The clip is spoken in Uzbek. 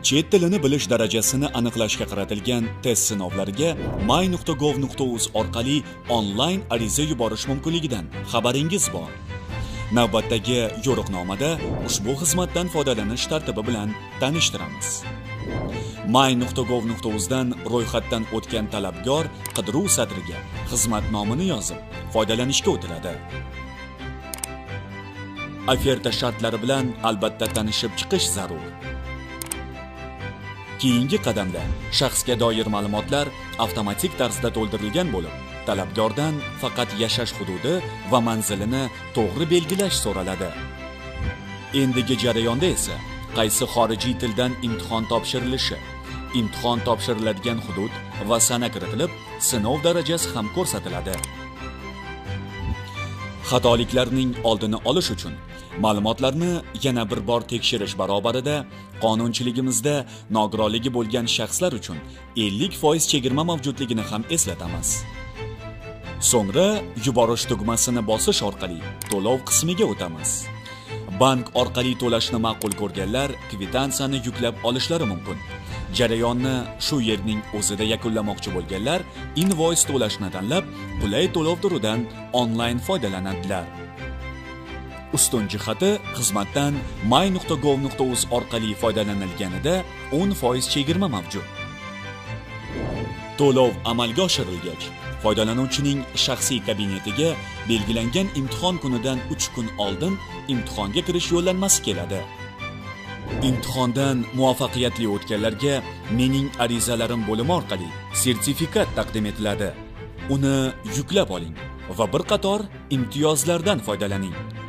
Chet tilini bilish darajasini aniqlashga qaratilgan test sinovlariga my.gov.uz orqali onlayn ariza yuborish mumkinligidan xabaringiz bor. Navbatdagi yo'riqnomada ushbu xizmatdan foydalanish tartibi bilan tanishtiramiz. my.gov.uz dan ro'yxatdan o'tgan talabgor qidiruv satriga xizmat nomini yozib, foydalanishga o'tiladi. Oferta shartlari bilan albatta tanishib chiqish zarur. Keyingi qadamda shaxsga doir ma'lumotlar avtomatik tarzda to'ldirilgan bo'lib, talabgordan faqat yashash hududi va manzilini to'g'ri belgilash so'raladi. Endigi jarayonda esa qaysi xorijiy tildan imtihon topshirilishi, imtihon topshiriladigan hudud va sana kiritilib, sinov darajasi ham ko'rsatiladi. Xatoliklarning oldini olish uchun ma'lumotlarni yana bir bor tekshirish barobarida qonunchiligimizda nogironligi bo'lgan shaxslar uchun 50% chegirma mavjudligini ham eslatamiz. So'ngra yuborish tugmasini bosish orqali to'lov qismiga o'tamiz. Bank orqali to'lashni ma'qul ko'rganlar kvitansiyani yuklab olishlari mumkin. Jarayonni shu yerning o'zida yakunlamoqchi bo'lganlar invoice to'lashni tanlab, qulay to'lov turidan onlayn foydalanadilar. Ustun jihati, xizmatdan my.gov.uz orqali foydalanilganida 10% chegirma mavjud. To'lov amalga oshirilgach, foydalanuvchining shaxsiy kabinetiga belgilangan imtihon kunidan 3 kun oldin imtihonga kirish yo'llanmasi keladi. Imtihondan muvaffaqiyatli o'tganlarga mening arizalarim bo'limi orqali sertifikat taqdim etiladi. Uni yuklab oling va bir qator imtiyozlardan foydalaning.